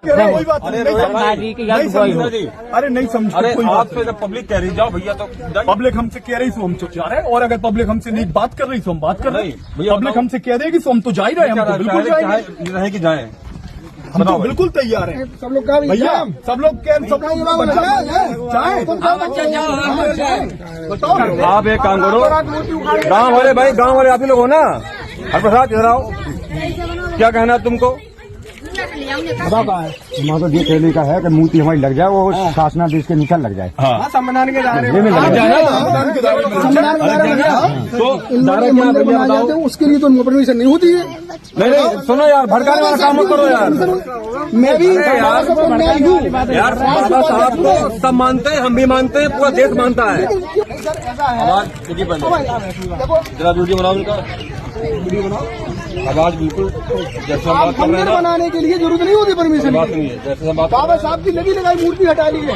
कोई बात नहीं, अरे नहीं समझ, अरे आपसे जब पब्लिक कह रही जाओ भैया तो पब्लिक हमसे कह रही सो हम तो जा रहे हैं, और अगर पब्लिक हमसे नहीं बात कर रही तो हम बात कर रहे हैं। पब्लिक हमसे कह देगी तो हम तो जा ही रहे हैं, हम तो बिल्कुल जाएंगे, रहे कि जाए, हम तो बिल्कुल तैयार हैं। सब लोग का भैया सब लोग बताओ। आप एक काम करो, गांव वाले भाई, गांव वाले आप ही लोग हो ना, हरप्रसाद इधर आओ, क्या कहना है तुमको? हमारा तो ये कहने का है कि मूर्ति हमारी लग जाए, वो शासनादेश के नीचे लग जाए। हाँ संविधान के दायरे में उसके लिए तो परमिशन नहीं होती है। नहीं सुनो यार, भड़काने वाला काम मत करो यार। मैं भी यार बाबा साहब को सब मानते हैं, हम भी मानते हैं, पूरा देश मानता है। आवाज देखिए पहले जरा वीडियो बनाओ उनका, आवाज बिल्कुल जैसे हम बात कर रहे हैं बनाने के लिए जरूरत नहीं होती परमिशन, बात नहीं है जैसे हम बात बाबा साहब की लगी लगाई मूर्ति हटा ली है।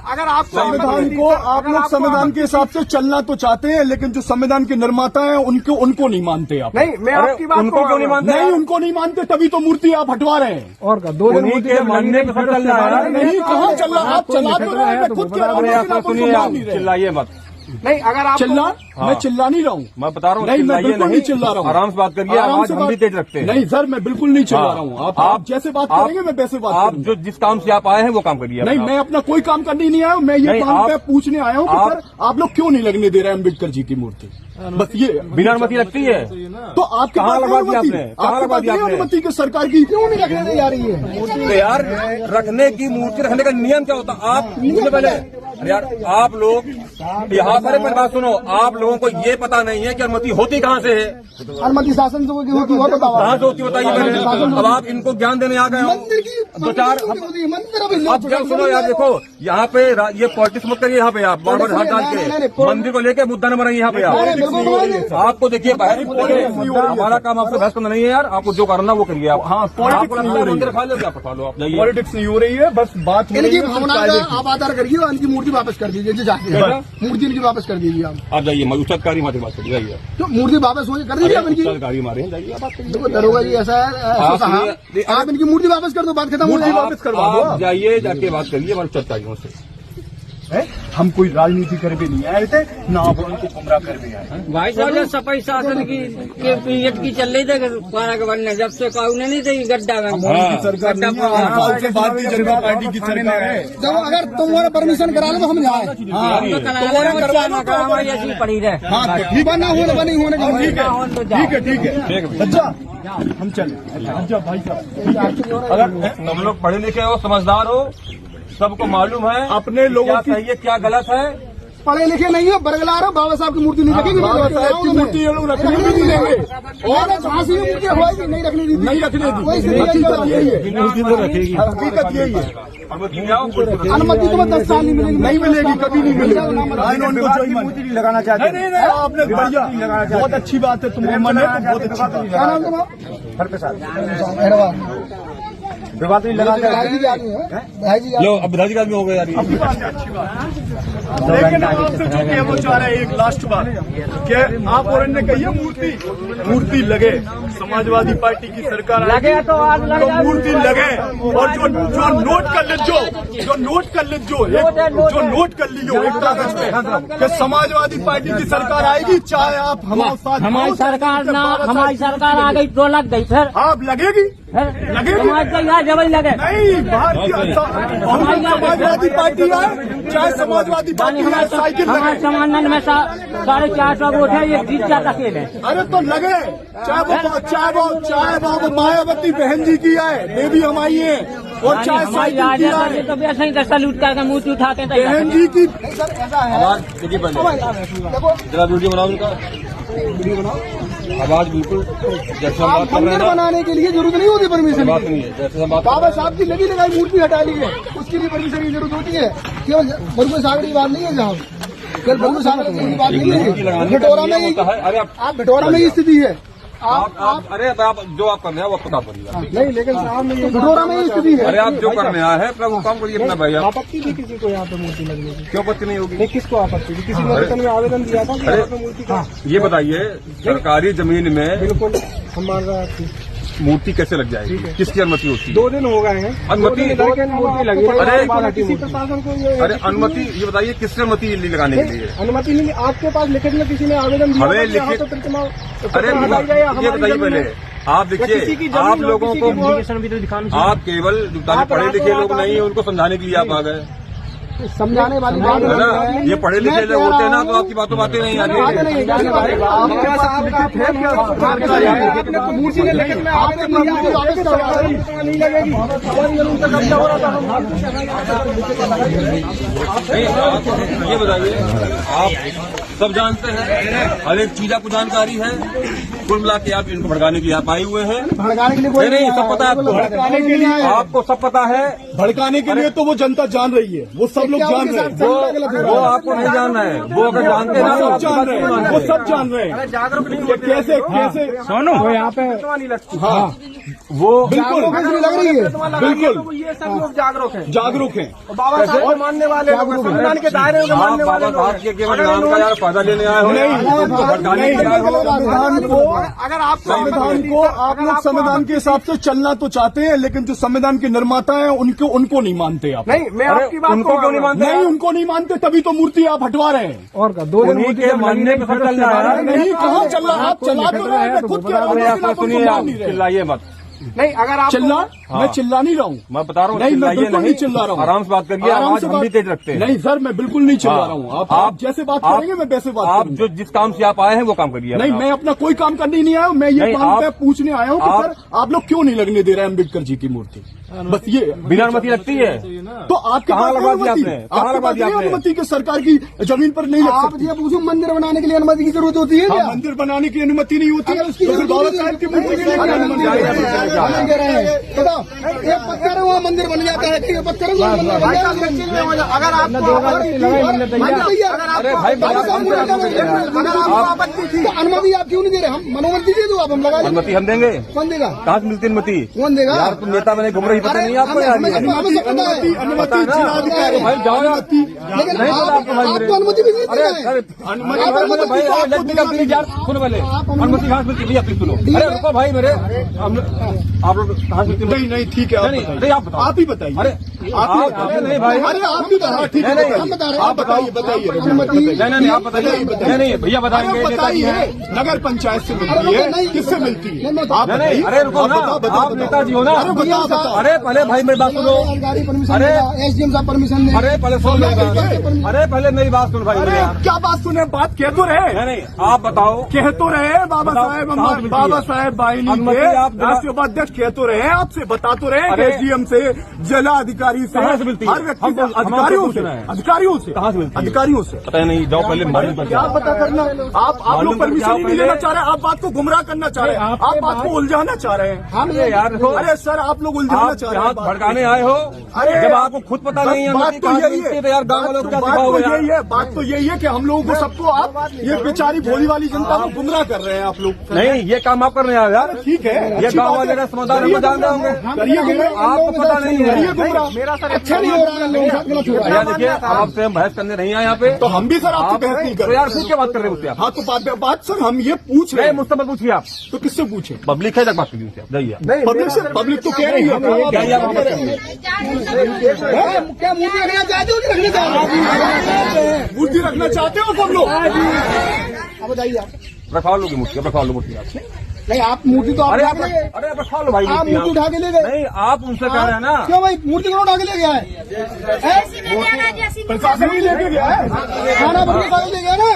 अगर आप संविधान को, आप लोग संविधान के हिसाब से चलना तो चाहते हैं, लेकिन जो संविधान के निर्माता हैं उनको नहीं मानते आप। नहीं, मैं आपकी बात उनको क्यों नहीं मानते? नहीं, उनको नहीं मानते, तभी तो मूर्ति आप हटवा रहे हैं। और दो दिन के मानने पे चल रहा है। नहीं, कहाँ चल रहा, आप चला तो रहे हैं, मैं खुद कह रहा हूँ, लेकिन आप उसको मान नहीं रहे। चिल्लाइए मत। नहीं, अगर आप मैं चिल्ला नहीं रहा हूँ, मैं बता रहा हूँ, नहीं मैं बिल्कुल नहीं चिल्ला रहा हूँ, आराम से बात करिए, आवाज हम भी तेज रखते हैं। नहीं सर, मैं बिल्कुल नहीं चिल्ला रहा हूँ, आप जैसे बात करेंगे मैं वैसे बात आप करूंगा। जो जिस काम से आप आए हैं वो काम करिए। नहीं, मैं अपना कोई काम करने नहीं आया हूँ, मैं ये काम पे पूछने आया हूँ कि सर आप लोग क्यों नहीं लगने दे रहे अम्बेडकर जी की मूर्ति, बस ये। बिना अनुमति लगती है तो आपके कहाँ लगवा दिया आपने? कहाँ लगवा दिया आपने? अनुमति के सरकार की क्यों नहीं रखने जा रही है? तो यार रखने की मूर्ति रखने का नियम क्या होता है? आप मुझे पहले यार, आप लोग यहाँ पर बात सुनो, आप लोगों को ये पता नहीं है कि अनुमति होती कहाँ से है? अनुमति शासन से होती और बताओ कहाँ से होती बताइए पहले। अब आप इनको ज्ञान देने आ गए हो। मंदिर की दो चार अब जब सुनो यार, देखो यहाँ पे ये पॉलिटिक्स मत करिए, यहाँ पे आप बार बार हाथ डाल के मंदिर को लेके मुद्दा न बनाइए यहाँ पे आप। आपको देखिए बाहर हमारा काम आपसे बहस करना नहीं है यार, आपको जो करना वो करिए आप। हाँ, मंदिर खा लो, क्या खा लो आप, पॉलिटिक्स नहीं हो रही है, बस बात इनकी भावना का आप आधार करिए, इनकी मूर्ति वापस कर दीजिए, जाके मूर्ति इनकी वापस कर दीजिए आप जाइए, उच्चाधिकारी हमारी बात करिए, जाइए तो मूर्ति वापस हो कर दीजिए आप इनकी। उच्चाधिकारी हमारे जाइए, देखो दरोगा जी ऐसा है, आप इनकी मूर्ति वापस कर दो, बात खत्म हो जाएगी, वापस करवा दो। जाइए जाके बात करिए हमारे उच्चाधिकारियों से। हम कोई राजनीति करके नहीं आए थे, ना आप उनको गुमराह करके आए। भाई साहब सफाई शासन की के पीरियड की चल रही थी पारा के बनने, जब से काऊ ने नहीं थी गड्ढा में सरकार भारतीय जनता पार्टी की सरकार है। जब अगर तुम्हारा परमिशन करा लो तो हम जाए, ऐसी पड़ी रहे। बना होने नहीं होने का ठीक है अच्छा हम चले। अच्छा भाई साहब, अगर तुम लोग पढ़े लिखे हो, समझदार हो, सबको मालूम है अपने लोगों क्या सही है क्या गलत है। पढ़े लिखे नहीं हो, बरगला रहे, बाबा साहब की मूर्ति नहीं रखेगी, बाबा साहब की मूर्ति ये लोग रखने भी नहीं देंगे, और झांसी की मूर्ति होगी नहीं रखने दी, नहीं रखने दी। हकीकत यही है, मूर्ति तो रखेगी, हकीकत यही है। अनुमति तो 10 साल नहीं मिलेगी, नहीं मिलेगी, कभी नहीं मिलेगी। मूर्ति नहीं लगाना चाहते। नहीं, आपने बढ़िया, बहुत अच्छी बात है, तुम्हारे मन है तो बहुत अच्छी बात है। क्या नाम बात नहीं लगा लो अब विधायक आदमी हो गए यार। लेकिन आपसे जो कि वो चाह रहे हैं, एक लास्ट बात क्या आप और ने कही है, मूर्ति लगे, समाजवादी पार्टी की सरकार लगे तो आज लग जाए, मूर्ति लगे, और जो नोट कर ले, जो नोट कर लीजिए एक कागज पे कि समाजवादी पार्टी की सरकार आएगी, चाहे आप हमारे साथ, हमारी सरकार आ गई तो लग गई सर, आप लगेगी जब लगे नहीं, समाजवादी पार्टी आए, चाहे समाजवादी पार्टी आए, साइकिल लगे। समानंद में 450 वोट है, ये जीत जाता है। अरे तो लगे, चाहे वो मायावती बहन जी की आए, बेबी हमारी है, और चाहे साइकिल की आए, तो वैसे ही सैल्यूट करके मूर्ति उठाते हैं बहन जी की। आवाज देखिए पहले जरा वीडियो बनाओ उनका, आवाज बिल्कुल जैसे हम बात कर रहे हैं बनाने के लिए जरूरत नहीं होती परमिशन, बात नहीं है जैसे हम बात। बाबा साहब की लगी लगाई मूर्ति हटा ली है, उसके लिए परमिशन की जरूरत होती है। केवल बरगुल सागर की बात नहीं है, जहाँ केवल बरगुल सागर की बात नहीं है, भटोरा में आप भटोरा में ही स्थिति है। आप अरे आप जो आप करने हैं वो पता पड़ेगा। नहीं, लेकिन साहब में भटोरा में ही स्थिति है। अरे आप जो करने आए हैं अपना वो काम करिए अपना भाई। आपत्ति भी किसी को यहाँ पे मूर्ति लगने की क्यों आपत्ति नहीं होगी? नहीं, किसको आपत्ति थी? किसी ने आवेदन दिया था कि यहाँ पे मूर्ति का। ये बताइए, सरकारी जमीन में बिल्कुल हम मान रहे हैं मूर्ति कैसे लग जाएगी? किसकी अनुमति होती है? 2 दिन हो गए हैं, अनुमति मूर्ति लगी। अरे प्रशासन को अरे अनुमति ये बताइए किसने अनुमति लगाने के लिए? अनुमति नहीं, आपके पास लिखित में किसी ने आवेदन दिया? हमें लिखित अरे ये बताइए पहले आप देखिए, आप लोगों को आप केवल जो पढ़े लिखे लोग नहीं है उनको समझाने के लिए आप आ गए, समझाने वाली बात है ना? ये पढ़े लिखे लोग होते हैं ना तो आपकी बातें नहीं आती। मूर्ति ने लिखित में आवेदन नहीं लगेगी, ये बताइए, आप सब जानते हैं, हर एक चीज आपको जानकारी है, कुल मिला के आप इनको भड़काने के लिए आप आए हुए हैं। भड़काने के लिए नहीं, सब पता है आपको, भड़काने के लिए आपको सब पता है। भड़काने के लिए तो वो जनता जान रही है, वो सब लोग जान रहे हैं। वो आपको नहीं जानना है, वो अगर जानते हैं सब जान रहे हैं, वो सब जान रहे हैं। कैसे कैसे सुनो वो यहाँ पे हाँ वो बिल्कुल लग रही है, बिल्कुल ये सब लोग जागरूक हैं, जागरूक हैं। बाबा साहब मानने वाले लोग, संविधान के दायरे में आप मानने वाले बाबा लोग। साहब के केवल नाम का यार फायदा लेने आए हो, उनको भड़काने के लिए आए हो। संविधान को अगर आप संविधान को आप लोग संविधान के हिसाब से चलना तो चाहते हैं, लेकिन जो संविधान के निर्माता हैं उनको नहीं मानते आप। नहीं, मैं आपकी बात उनको क्यों नहीं मानते? नहीं, उनको नहीं मानते, तभी तो मूर्ति आप हटवा रहे हैं। और का 2 उन्हीं के मानने पे सब चल रहा है। नहीं, कहाँ चल रहा है? आप चला तो रहे हैं, खुद कह रहे हो, लेकिन आप उनको सुनिए, मान नहीं रहे। चिल्लाइए मत। नहीं, अगर आप चिल्ला मैं चिल्ला नहीं रहा हूँ, मैं बता रहा हूँ, नहीं, मैं चिल्लाइए बिल्कुल नहीं चिल्ला रहा हूँ। आराम से बात करिए, आराम आवाज से हम भी बात- तेज रखते हैं। नहीं सर, मैं बिल्कुल नहीं चिल्ला रहा हूँ। आप जैसे बात करेंगे मैं वैसे बात आप करूंगा। जो जिस काम से आप आए हैं वो काम करिए। नहीं, मैं अपना कोई काम करने नहीं आया हूँ, मैं ये नहीं, काम आप- पे पूछने आया हूँ कि आप- सर आप लोग क्यों नहीं लगने दे रहे हैं अम्बेडकर जी की मूर्ति? बस ये बिना अनुमति लगती है तो आपके कहाँ पास लगवा दी अनुमति? आपने? कहाँ आपके लगवा पास दी नहीं आपने? अनुमति की सरकार की जमीन पर नहीं लग आप सकती? ये पूछो, मंदिर बनाने के लिए अनुमति की जरूरत होती है हाँ, क्या? मंदिर बनाने की अनुमति नहीं होती है, अगर उसकी तो फिर बाबा साहब की मूर्ति के लिए क्या अनुमति है? हम दे रहे हैं, बताओ, एक पत्थर है वहाँ मंदिर बन जाता है, एक पत्थर है वहाँ मंदिर बन जाता है। अगर आप अरे भाई, आपत्ति थी तो अनुमति आप क्यों नहीं दे रहे? हम मनोमति दे दो, आप हम लगा देंगे। अनुमति हम देंगे। कौन देगा? कहाँ से मिलती अनुमति? कौन देगा? यार तुम नेता बने घूम रही, पता नहीं आपको यार ये? हमें सब पता है, अनुमति जिलाधिकारी भाई जाओ यार। लेकिन नहीं पता आपको भाई मेरे। आपको अनुमति भी नहीं अरे देना है। अरे अनुमति भाई लेट मी कंप्लीट यार, सुनो पहले अनुमति कहाँ से मिलती है भैया, प्लीज सुनो। अरे रुको भाई मेरे, आप लोग कहाँ से मिलती है? नहीं, ठीक है, आप नहीं, बताइए। अरे आप बताओ। आप ही बताइए। अरे आप ही अरे नहीं भाई, अरे आप भी बताइए, ठीक है, नहीं, हम बता रहे हैं। आप बताइए, बताइए। नहीं आप बताइए। नहीं भैया बताएंगे, अरे नेताजी बताइए, हैं। नगर पंचायत से मिलती है, किससे मिलती है? आप नहीं, बताइए। अरे रुको ना, आप बताओ, आप नेताजी हो ना। अरे बताओ, बताओ। अरे पहले भाई मेरी बात सुनो। गाड़ी परमिशन अरे एसडीएम साहब परमिशन दे। अरे पहले सुन मेरी बात। अरे पहले मेरी बात सुन भाई अरे मेरे यार। क्या बात सुने, बात कह तो रहे, नहीं आप बताओ। कह तो रहे बाबा बताओ, साहेब, कहाँ से मिलती है? बाबा साहेब बाइनी अनुमति के आप दिला- राष्ट्रीय उपाध्यक्ष कह तो रहे हैं, आपसे बता तो रहे हैं, अरे एसडीएम से, जिला अधिकारी से, कहाँ से मिलती है? हर व्यक्ति से, हमसे अधिकारियों से, पूछना है। अधिकारियों से, कहाँ से मिलती है? अधिकारियों से। पता नहीं, जाओ पहले मालूम कर क्या पता करना? आप मालूम लोग कर परमिशन जाओ नहीं पहले। लेना चाह रहे हैं, आप बात को गुमराह करना चाह रहे हैं, आप बात को उलझाना चाह रहे हैं। हम अरे यार देखो, अरे सर, आप लोग उलझाना आप चाह रहे यहाँ हैं बात को। भड़काने आए हो। अरे जब आपको खुद पता नहीं है बात अनुमति तो कहाँ से यही मिलती है, है, तो यार गाँव वालों को क्या बात सिखाओगे तो यार? यही है, बात तो यही है कि हम लोगों को सबको आप ये बेचारी भोली वाली जनता को गुमराह कर रहे हैं आप लोग। नहीं, ये काम आप करने आए यार। ठीक है, ये अच्छी गाँव बात वाले है। का समाधान करिए हम जान रहे होंगे। करिए गुमराह, आपको पता नहीं है। करिए गुमराह। मेरा सर अच्छा नहीं हो रहा है, लोगों के साथ गलत हो रहा भैया है। देखिए, आपसे हम बहस करने नहीं आए यहाँ पे। तो हम भी सर आपसे आप बहस नहीं कर तो रहे। यार खुद क्या बात कर रहे हो उससे आप? हाँ, तो बात सर हम ये पूछ रहे नहीं हैं, मुझसे मत पूछिए आप, तो किससे पूछे? पब्लिक है, जब बात करिए उससे आप, जाइए आप। पब्लिक से, पब्लिक तो कह रही है। जाइए आप वापस करिए। क्या मूर्ति रखना चाहते हो कि रखना चाहते हो? मूर्ति रखना चाहते हो सब लोग? अब बताइए आप। रखवा लो मूर्ति, रखवा लो मूर्ति आप। नहीं, आप मूर्ति तो आप अरे उठा आप के ले गए। अरे आप रखवा लो भाई आप मूर्ति उठा के ले गए। नहीं, आप उनसे कह रहे हैं ना। क्यों भाई, मूर्ति कौन उठा के ले गया है? प्रशासन ही लेके गया है। खाना बन के ले गया ना?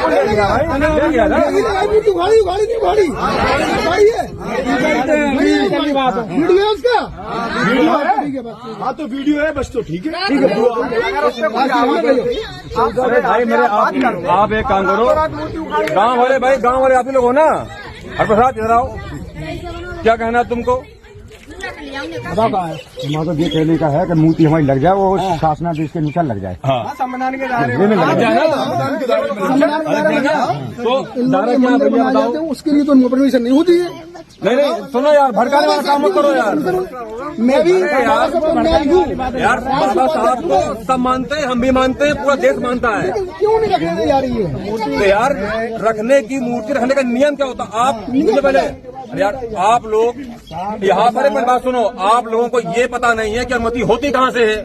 ले गया भाई, ले गया ना। मूर्ति उखाड़ी उखाड़ी नहीं उखाड़ी उखाड़ी है। वीडियो है उसका? वीडियो है? ठीक है, बस। हाँ, तो वीडियो है बस, तो ठीक है। अरे भाई मेरे आप एक काम करो, गांव वाले भाई, गांव वाले आप ही लोग हो ना। हर प्रसाद इधर आओ, क्या कहना है तुमको? हमारा तो ये कहने का है कि मूर्ति हमारी लग जाए, वो शासनादेश के अनुसार लग जाए। संविधान के दायरे में लग जाए। संविधान के दायरे में संविधान के दायरे में तो दायरा क्या मंदिर भैया बनाए बताओ? जाते हैं, उसके लिए तो परमिशन नहीं होती है। नहीं नहीं सुनो यार, भड़काने वाला काम मत करो यार। मैं भी यार बाबा साहब को सब मानते हैं, हम भी मानते हैं, पूरा देश मानता है। क्यों नहीं रखने जा रही है? तो यार रखने की मूर्ति रखने का नियम क्या होता है? आप मुझे पहले अरे यार आप लोग यहाँ पर एक बात सुनो, आप लोगों को ये पता नहीं है कि अनुमति होती कहाँ से है,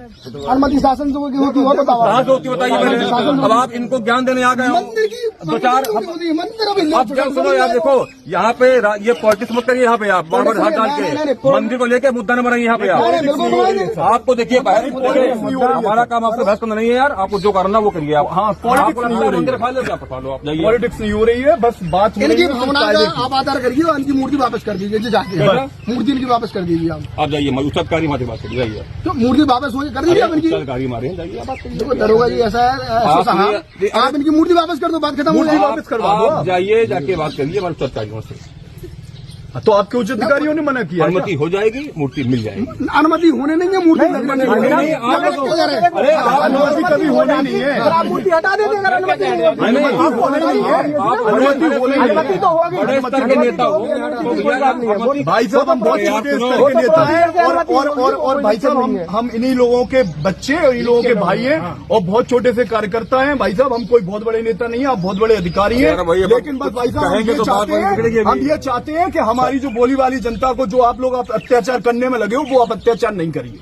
अनुमति शासन से होती हो बताओ कहाँ से होती बताइए मैंने। अब आप इनको ज्ञान देने आ गए हो। मंदिर की दो चार मंदिर अब जब सुनो यार, देखो यहाँ पे ये पॉलिटिक्स मत करिए। यहाँ पे आप बार बार हाथ डाल के मंदिर को लेके मुद्दा न बनाइए। यहाँ पे आप आपको देखिए बाहर हमारा काम आपसे बहस करना नहीं है यार, आपको जो करना वो करिए आप। हाँ पॉलिटिक्स नहीं हो रही है, आप जाइए। पॉलिटिक्स नहीं हो रही है, बस बात हो रही इनकी है भावना का आप आधार करिए और इनकी मूर्ति वापस कर दीजिए जी जाके। मूर्ति इनकी वापस कर दीजिए आप जाइए, उच्चाधिकारी हमारी बात करिए, जाइए तो मूर्ति वापस हो कर दीजिए आप इनकी। उच्चाधिकारी हमारे जाइए, आप देखो दरोगा जी ऐसा है साहब, आप इनकी मूर्ति वापस कर दो, बात खत्म हो मूर्ति जाएगी। वापस करवा दो आप जाइए, जाके बात करिए हमारे उच्चाधिकारियों से। तो आपके उच्च अधिकारियों ने मना किया? अनुमति हो जाएगी, मूर्ति मिल जाएगी। अनुमति होने नहीं है मूर्ति अनुमति कभी होनी नहीं है। आप मूर्ति हटा देते अगर अनुमति नहीं है। अनुमति तो होगी। बड़े स्तर के नेता हो भाई साहब हम बहुत छोटे स्तर के नेता हैं और भाई साहब हम इन्हीं लोगों के बच्चे और इन्हीं लोगों के भाई हैं और बहुत छोटे से कार्यकर्ता हैं। भाई साहब हम कोई बहुत बड़े नेता नहीं है, आप बहुत बड़े अधिकारी हैं, लेकिन बस भाई साहब हम ये चाहते हैं कि हमारी जो बोली वाली जनता को जो आप लोग अत्याचार करने में लगे हो वो आप अत्याचार नहीं करिए।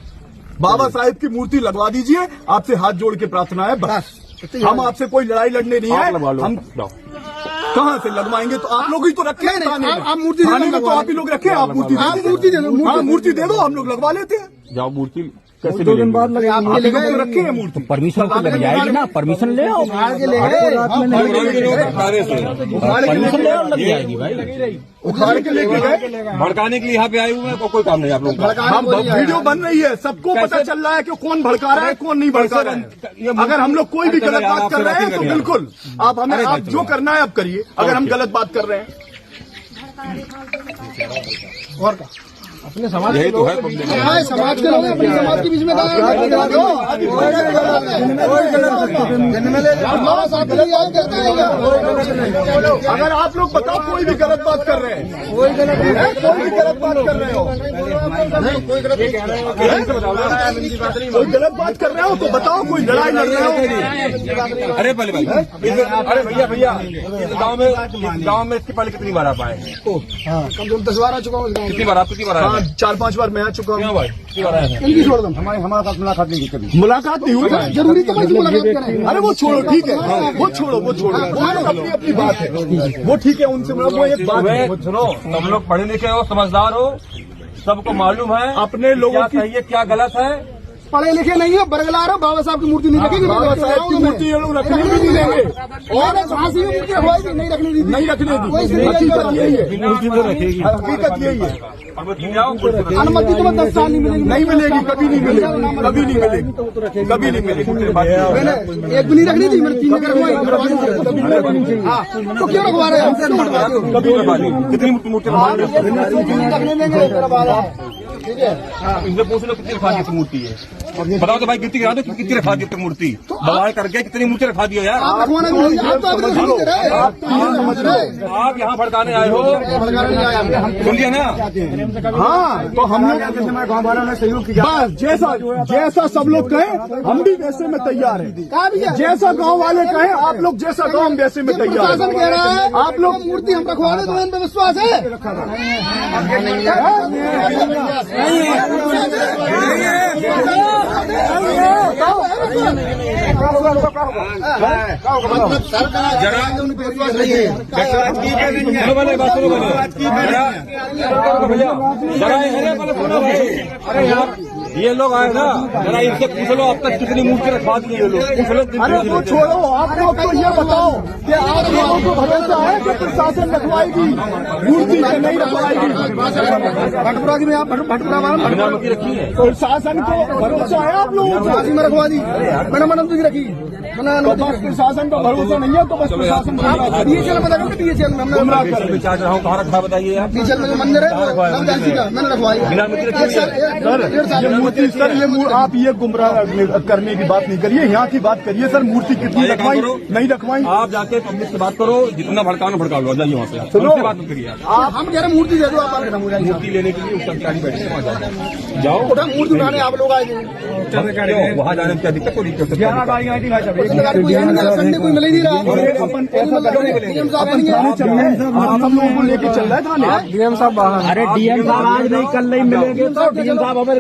बाबा साहेब की मूर्ति लगवा दीजिए, आपसे हाथ जोड़ के प्रार्थना है बस। हम आपसे कोई लड़ाई लड़ने नहीं है, हम कहाँ से लगवाएंगे? तो आप लोग ही तो रखे हैं थाने में। आप मूर्ति थाने में तो आप ही लोग रखे हैं, आप मूर्ति दे दो, मूर्ति दे दो, हम लोग लगवा लेते हैं। जाओ मूर्ति कैसे 2 दिन बाद लगे आप लोग रखे हैं मूर्ति, परमिशन तो लग जाएगी ना, परमिशन ले आओ। परमिशन ले आओ, लग जाएगी भाई। उखाड़ के लेके गए, भड़काने के लिए यहाँ पे आए हुए हैं, कोई काम नहीं आप लोग का। हम वीडियो बन रही है, सबको पता चल रहा है कि कौन भड़का रहा है कौन नहीं भड़का रहा है। अगर हम लोग कोई भी गलत बात कर रहे हैं तो बिल्कुल आप हमें आप जो करना है आप करिए, अगर हम गलत बात कर रहे हैं। और क्या अपने समाज यही तो है, समाज के लोग अपने समाज के बीच में अगर आप लोग बताओ कोई भी गलत बात कर रहे हैं, कोई भी गलत बात कर रहे हो, कोई गलत बात कर रहे हो तो बताओ, कोई लड़ाई लड़ रहे हो। अरे पहले भाई, अरे भैया गाँव में इसके पहले कितनी बार आप आए? कम से कम 10 बार आ चुका हूँ। कितनी बार आप कितनी बार आए? 4-5 बार मैं आ चुका हूँ भाई। कितनी बार आए हैं? इनकी छोड़ दो, हमारे साथ मुलाकात नहीं की कभी। मुलाकात नहीं हुई जरूरी तो मैं मुलाकात करें। अरे वो छोड़ो, ठीक है, वो छोड़ो अपनी अपनी बात है, वो ठीक है, उनसे वो एक बात है। सुनो, सब लोग पढ़े लिखे हो, समझदार हो, सबको मालूम है अपने लोगों क्या की सही है क्या गलत है। पढ़े लिखे नहीं है, बरगलार हो, बाबा साहब की मूर्ति नहीं रखेगी। बाबा साहब की मूर्ति ये लोग रखने भी नहीं देंगे और झांसी की मूर्ति रखवाएगी, नहीं रखने दी, नहीं रखने दी। कोई हकीकत यही है, मूर्ति तो रखेगी, हकीकत यही है। अनुमति तो 10 साल नहीं मिलेगी। नहीं मिलेगी, कभी नहीं मिलेगी, कभी नहीं मिलेगी, कभी नहीं मिलेगी। मैंने एक भी नहीं रखनी थी, मैंने 3 जगह रखवाई। तो क्यों रखवा रहे हैं? कितनी मूर्ति रखने देंगे ठीक है। इनसे पूछ लो कितनी रखा दी मूर्ति है, बताओ तो भाई कितनी रखा दो, कितनी रखा दी मूर्ति बवाल करके कितनी मूर्ति रखा दियो यार। आप रखवाना नहीं, आप तो अभी समझ रहे, आप समझ रहे, आप यहाँ भड़काने आए हो, सुनिए ना। हाँ तो हम लोग हमारे गाँव वालों ने सहयोग किया, बस जैसा सब लोग कहें हम भी वैसे में तैयार हैं। कहा भी है? जैसा गांव वाले कहें आप लोग, जैसा गांव हम वैसे में तैयार प्रशासन कह रहा है हैं। आप लोग मूर्ति हम रखवा रहे, तुम्हें इन पर विश्वास है? अरे यार ये लोग आए ना, जरा इनसे पूछ लो अब तक कितनी मूर्ति रखवा दी ये लोग, पूछ लो। अरे वो छोड़ो, आप लोग तो ये बताओ कि आप लोगों को भरोसा है कि प्रशासन रखवाएगी मूर्ति या नहीं रखवाएगी? भटपुरा की में आप भटपुरा अनुमति रखी है, प्रशासन को भरोसा है आप लोगों को? में रखवा दी, मैंने अनुमति रखी, तो बस प्रशासन का भरोसा नहीं है तो बस प्रशासन बीएचएल बता दो, बीएचएल में हमने चार्ज रहा हूँ, कहाँ रखा बताइए आप? बीएचएल में जो मंदिर है नवजानसी का मैंने रखवाई। सर ये आप ये गुमराह करने की बात नहीं करिए, यहाँ की बात करिए। सर मूर्ति कितनी रखवाई नहीं रखवाई? आप जाके पब्लिक से बात करो, जितना भड़काना भड़का लो, जाइए वहाँ से, सुनो बात मत करिए। हम कह रहे मूर्ति दे दो, आप खत्म हो जाएगी। मूर्ति लेने के लिए उत्तराधिकारी बैठे वहाँ जाओ, मूर्ति उठाने आप लोग आए थे, वहाँ जाने में क्या दिक्कत? कोई दिक्कत नहीं भाई साहब, पत्रकार कोई है नहीं, संडे कोई मिल ही नहीं रहा। अपन ऐसा करेंगे, डीएम साहब नहीं है। आप सब लोगों को लेके चल रहा है थाने। डीएम साहब आज नहीं कल नहीं मिलेंगे तो डीएम साहब हमें